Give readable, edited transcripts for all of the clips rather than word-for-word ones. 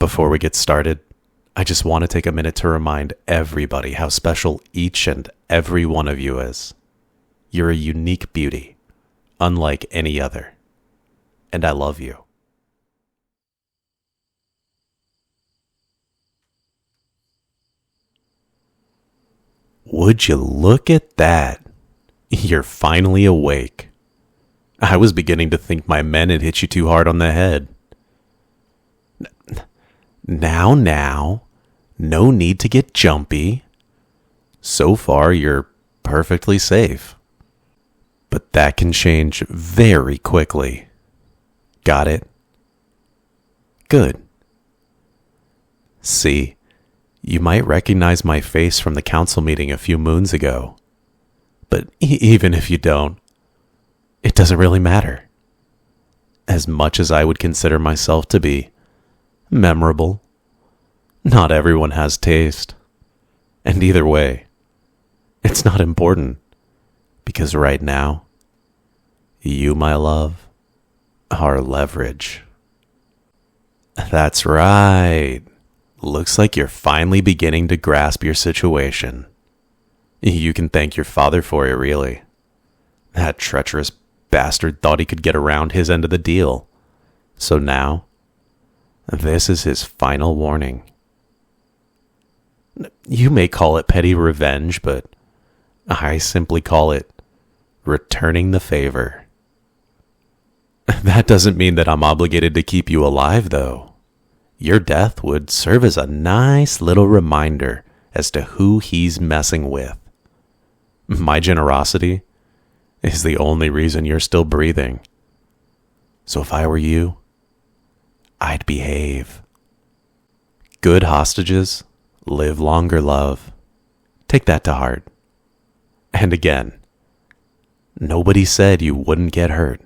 Before we get started, I just want to take a minute to remind everybody how special each and every one of you is. You're a unique beauty, unlike any other. And I love you. Would you look at that? You're finally awake. I was beginning to think my men had hit you too hard on the head. Now, no need to get jumpy. So far, you're perfectly safe. But that can change very quickly. Got it? Good. See, you might recognize my face from the council meeting a few moons ago. But even if you don't, it doesn't really matter. As much as I would consider myself to be memorable, not everyone has taste. And either way, it's not important. Because right now, you, my love, are leverage. That's right. Looks like you're finally beginning to grasp your situation. You can thank your father for it, really. That treacherous bastard thought he could get around his end of the deal. So now, this is his final warning. You may call it petty revenge, but I simply call it returning the favor. That doesn't mean that I'm obligated to keep you alive, though. Your death would serve as a nice little reminder as to who he's messing with. My generosity is the only reason you're still breathing. So if I were you, I'd behave. Good hostages live longer, love. Take that to heart. And again, nobody said you wouldn't get hurt.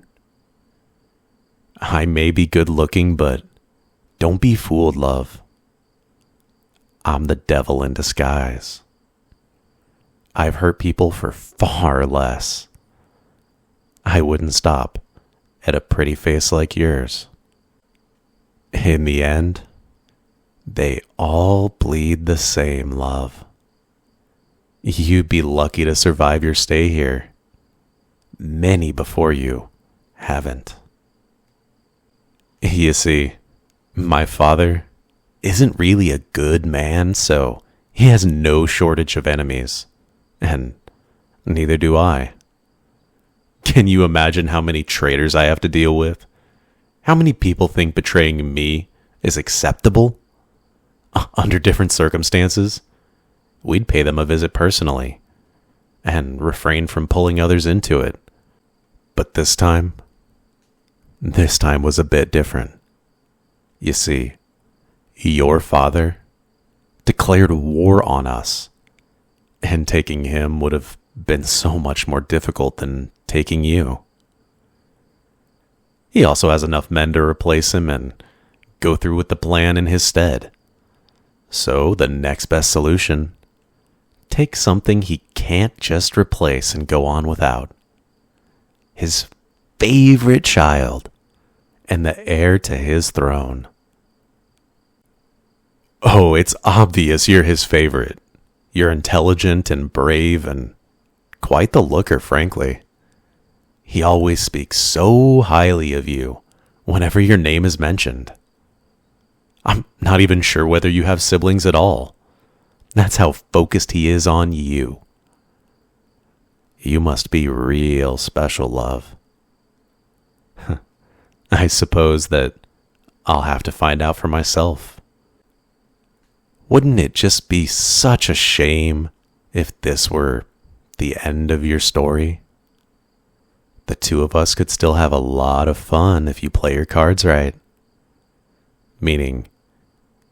I may be good looking, but don't be fooled, love. I'm the devil in disguise. I've hurt people for far less. I wouldn't stop at a pretty face like yours. In the end, they all bleed the same, love. You'd be lucky to survive your stay here. Many before you haven't. You see, my father isn't really a good man, so he has no shortage of enemies. And neither do I. Can you imagine how many traitors I have to deal with? How many people think betraying me is acceptable? Under different circumstances, we'd pay them a visit personally and refrain from pulling others into it. But this time was a bit different. You see, your father declared war on us, and taking him would have been so much more difficult than taking you. He also has enough men to replace him and go through with the plan in his stead. So the next best solution, take something he can't just replace and go on without. His favorite child and the heir to his throne. Oh, it's obvious you're his favorite. You're intelligent and brave and quite the looker, frankly. He always speaks so highly of you whenever your name is mentioned. I'm not even sure whether you have siblings at all. That's how focused he is on you. You must be real special, love. I suppose that I'll have to find out for myself. Wouldn't it just be such a shame if this were the end of your story? The two of us could still have a lot of fun if you play your cards right. Meaning,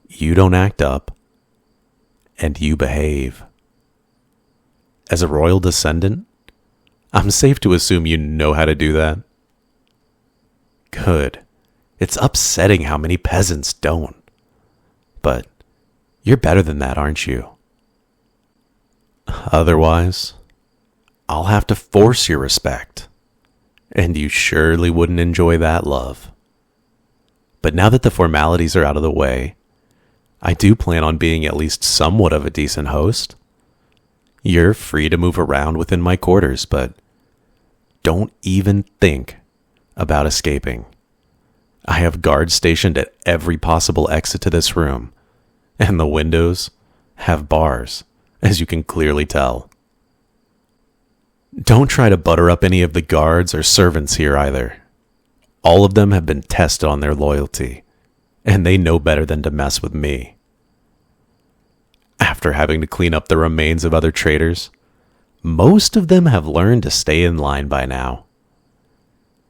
you don't act up, and you behave. As a royal descendant, I'm safe to assume you know how to do that. Good. It's upsetting how many peasants don't. But you're better than that, aren't you? Otherwise, I'll have to force your respect. And you surely wouldn't enjoy that, love. But now that the formalities are out of the way, I do plan on being at least somewhat of a decent host. You're free to move around within my quarters, but don't even think about escaping. I have guards stationed at every possible exit to this room, and the windows have bars, as you can clearly tell. Don't try to butter up any of the guards or servants here either. All of them have been tested on their loyalty, and they know better than to mess with me. After having to clean up the remains of other traitors, most of them have learned to stay in line by now.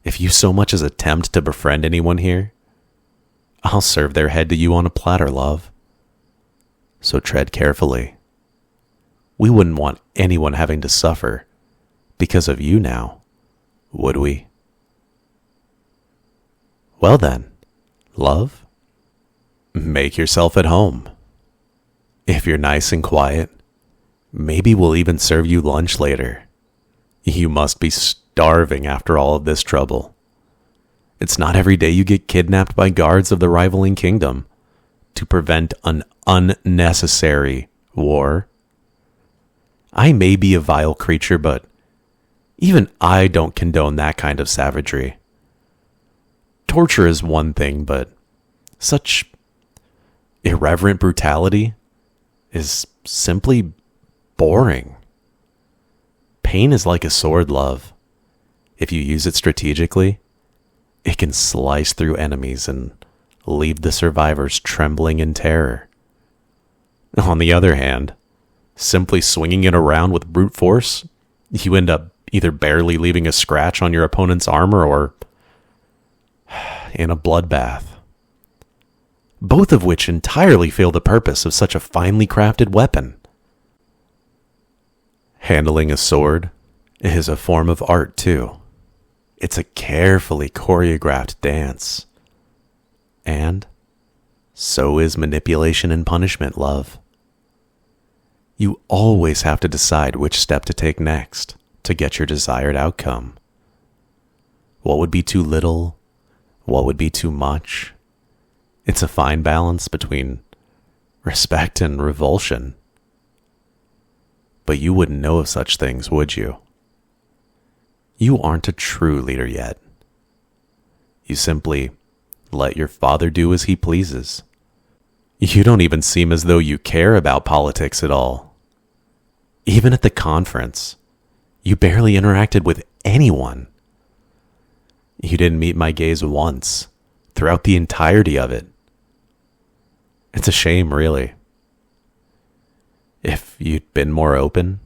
If you so much as attempt to befriend anyone here, I'll serve their head to you on a platter, love. So tread carefully. We wouldn't want anyone having to suffer because of you now, would we? Well then, love, make yourself at home. If you're nice and quiet, maybe we'll even serve you lunch later. You must be starving after all of this trouble. It's not every day you get kidnapped by guards of the rivaling kingdom to prevent an unnecessary war. I may be a vile creature, but even I don't condone that kind of savagery. Torture is one thing, but such irreverent brutality is simply boring. Pain is like a sword, love. If you use it strategically, it can slice through enemies and leave the survivors trembling in terror. On the other hand, simply swinging it around with brute force, you end up either barely leaving a scratch on your opponent's armor or in a bloodbath. Both of which entirely fail the purpose of such a finely crafted weapon. Handling a sword is a form of art too. It's a carefully choreographed dance. And so is manipulation and punishment, love. You always have to decide which step to take next to get your desired outcome. What would be too little? What would be too much? It's a fine balance between respect and revulsion. But you wouldn't know of such things, would you? You aren't a true leader yet. You simply let your father do as he pleases. You don't even seem as though you care about politics at all. Even at the conference, you barely interacted with anyone. You didn't meet my gaze once throughout the entirety of it. It's a shame, really. If you'd been more open,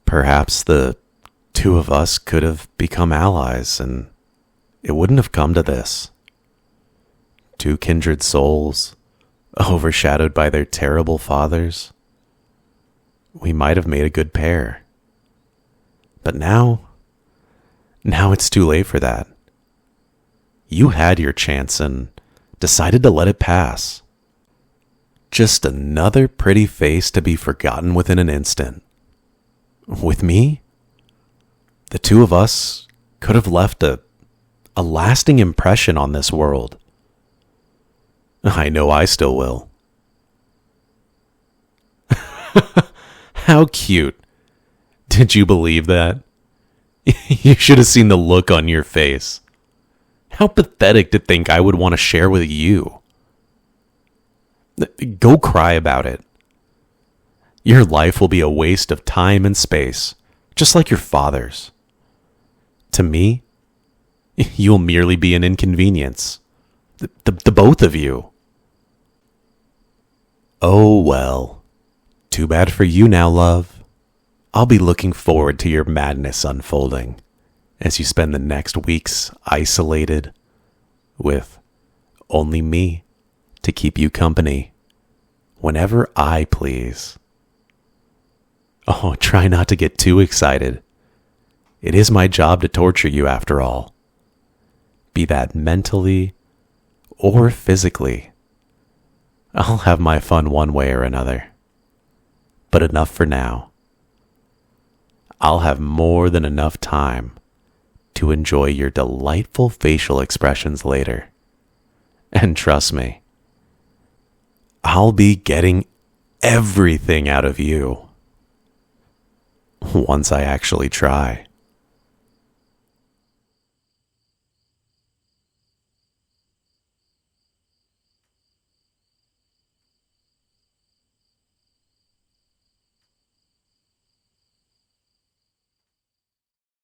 perhaps the two of us could have become allies and it wouldn't have come to this. Two kindred souls, overshadowed by their terrible fathers. We might have made a good pair. But now it's too late for that. You had your chance and decided to let it pass. Just another pretty face to be forgotten within an instant. With me, the two of us could have left a lasting impression on this world. I know I still will. How cute. Did you believe that? You should have seen the look on your face. How pathetic to think I would want to share with you. Go cry about it. Your life will be a waste of time and space, just like your father's. To me, you'll merely be an inconvenience. The both of you. Oh well. Too bad for you now, love. I'll be looking forward to your madness unfolding as you spend the next weeks isolated with only me to keep you company whenever I please. Oh, try not to get too excited. It is my job to torture you after all. Be that mentally or physically. I'll have my fun one way or another. But enough for now. I'll have more than enough time to enjoy your delightful facial expressions later. And trust me, I'll be getting everything out of you. Once I actually try.